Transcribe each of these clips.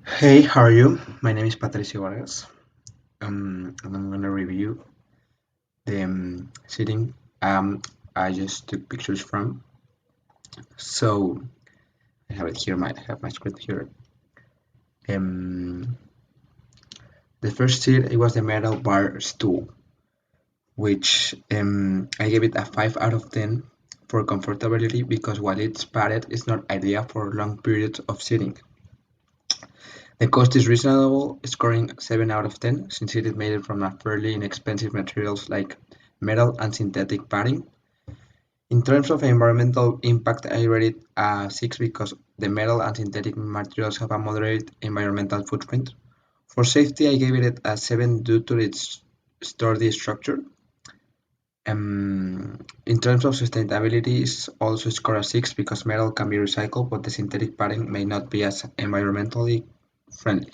Hey, how are you? My name is Patricio Vargas, and I'm gonna review the setting I just took pictures from. So I have it here. I have my script here. Um, the first seat it was the metal bar stool, which I gave it a 5 out of 10 for comfortability because while it's padded, it's not ideal for long periods of sitting. The cost is reasonable, scoring 7 out of 10 since it is made from a fairly inexpensive materials like metal and synthetic padding. In terms of environmental impact, I rate it a 6 because the metal and synthetic materials have a moderate environmental footprint. For safety, I gave it a 7 due to its sturdy structure. In terms of sustainability, it's also scored a 6 because metal can be recycled, but the synthetic padding may not be as environmentally friendly.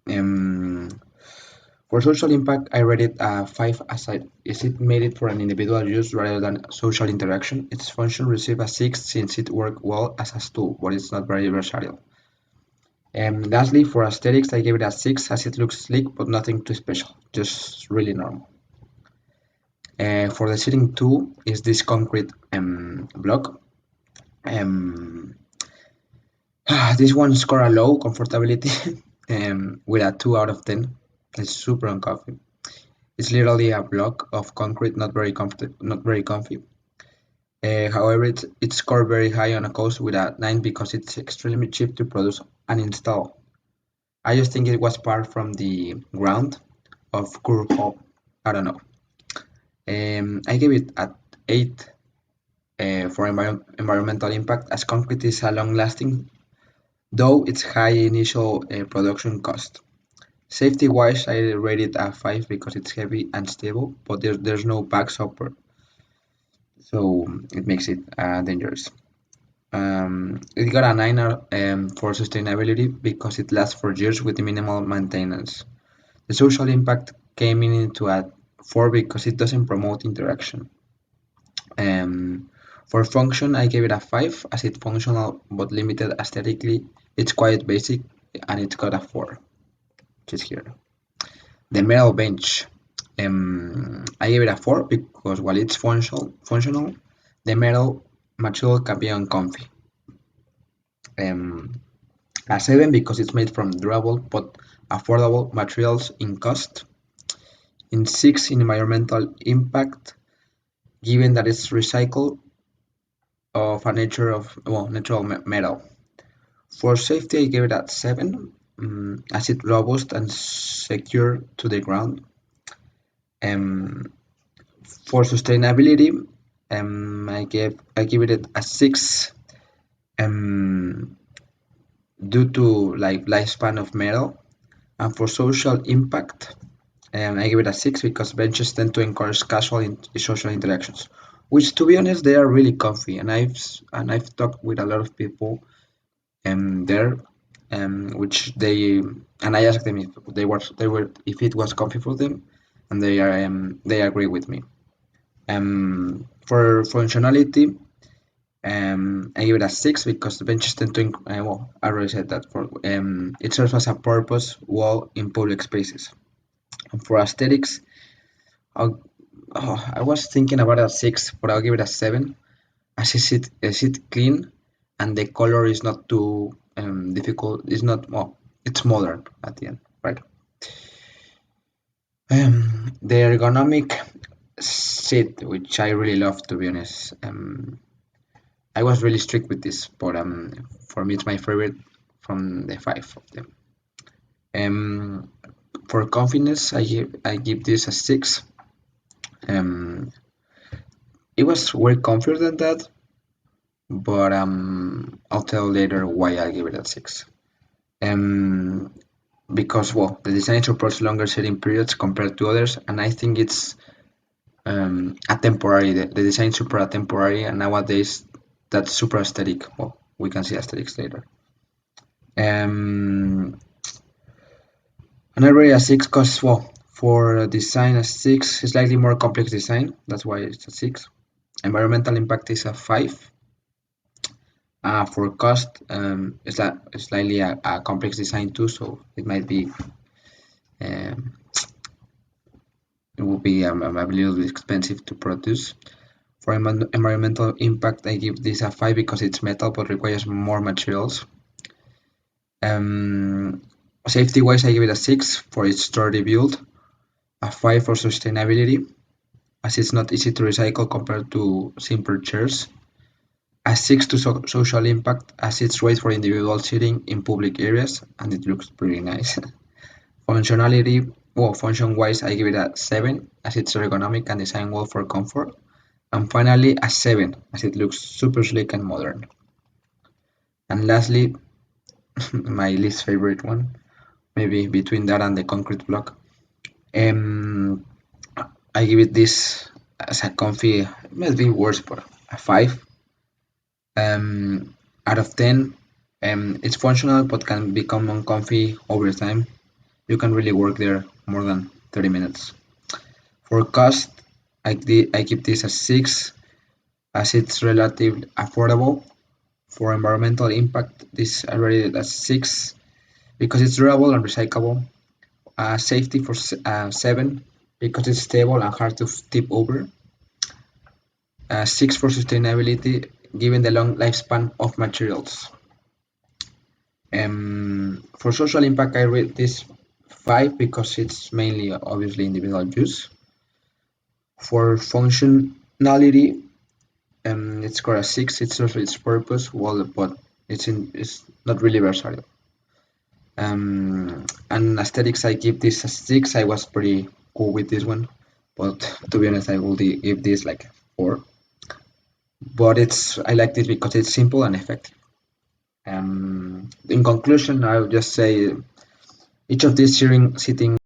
Um, For social impact, I rate it a 5 aside. Is it made it for an individual use rather than social interaction? Its function received a 6 since it worked well as a tool, but it's not very versatile. Lastly, for aesthetics, I gave it a 6 as it looks sleek but nothing too special, just really normal. For the sitting tool is this concrete block. Um, this one scored a low comfortability with a 2 out of 10. It's super uncomfortable. It's literally a block of concrete, not very comfy. However, it scored very high on a cost with a 9 because it's extremely cheap to produce and install. I just think it was part from the ground of curve hole. I don't know. I give it at 8 for environmental impact as concrete is a long lasting, though it's high initial production cost. Safety wise, I rate it a 5 because it's heavy and stable, but there's no back support, so it makes it dangerous. It got a 9 for sustainability because it lasts for years with minimal maintenance. The social impact came in into a 4 because it doesn't promote interaction. For function, I gave it a 5 as it's functional but limited aesthetically. It's quite basic and it's got a 4, which is here. The metal bench, I gave it a 4 because while it's functional, the metal material can be uncomfy. Um, a 7 because it's made from durable but affordable materials in cost. In 6 in environmental impact, given that it's recycled of a nature of natural metal. For safety, I gave it a 7, as it's robust and secure to the ground. Um, for sustainability, I give it a 6, um, due to like lifespan of metal. And for social impact, I give it a 6 because benches tend to encourage casual social interactions, which to be honest they are really comfy. And I've talked with a lot of people there, which and I asked them if they were if it was comfy for them, and they agree with me. For functionality, I give it a 6 because the benches tend to well, I already said that. For it serves as a purpose wall in public spaces. And for aesthetics, I was thinking about a 6, but I'll give it a 7 as is it clean and the color is not too difficult. It's not, well, it's modern at the end, right? The ergonomic seat, which I really love to be honest. I was really strict with this, but for me it's my favorite from the 5 of them. Um, for confidence, I give this a 6. Um, it was way comfier than that, but I'll tell later why I give it a 6. Um, because well, the design supports longer setting periods compared to others, and I think it's a temporary. The design super a temporary, and nowadays that's super aesthetic. Well, we can see aesthetics later. Um, and I rate a 6 because well, for design a 6, it's slightly more complex design. That's why it's a 6. Environmental impact is a 5. For cost, it's slightly a complex design too, so it might be um, it will be a little bit expensive to produce. For environmental impact, I give this a 5 because it's metal but requires more materials. Um, Safety wise, I give it a 6 for its sturdy build, a 5 for sustainability, as it's not easy to recycle compared to simpler chairs, a 6 to social impact, as it's great for individual sitting in public areas and it looks pretty nice. Functionality, well, function wise, I give it a 7 as it's ergonomic and designed well for comfort. And finally, a 7 as it looks super sleek and modern. And lastly, my least favorite one, maybe between that and the concrete block. Um, I give it this as a comfy, it might be worse, but a 5 out of 10. It's functional but can become uncomfy over time. You can really work there more than 30 minutes. For cost, I keep this as 6 as it's relatively affordable. For environmental impact, this I rated as 6 because it's durable and recyclable. Safety for 7 because it's stable and hard to tip over. 6 for sustainability given the long lifespan of materials. For social impact, I rate this 5 because it's mainly obviously individual use. For functionality, it's got a 6. It's also its purpose, well, but it's not really versatile. And aesthetics, I give this a 6. I was pretty cool with this one, but to be honest, I would give this like 4. But I like this because it's simple and effective. In conclusion, I would just say each of these sitting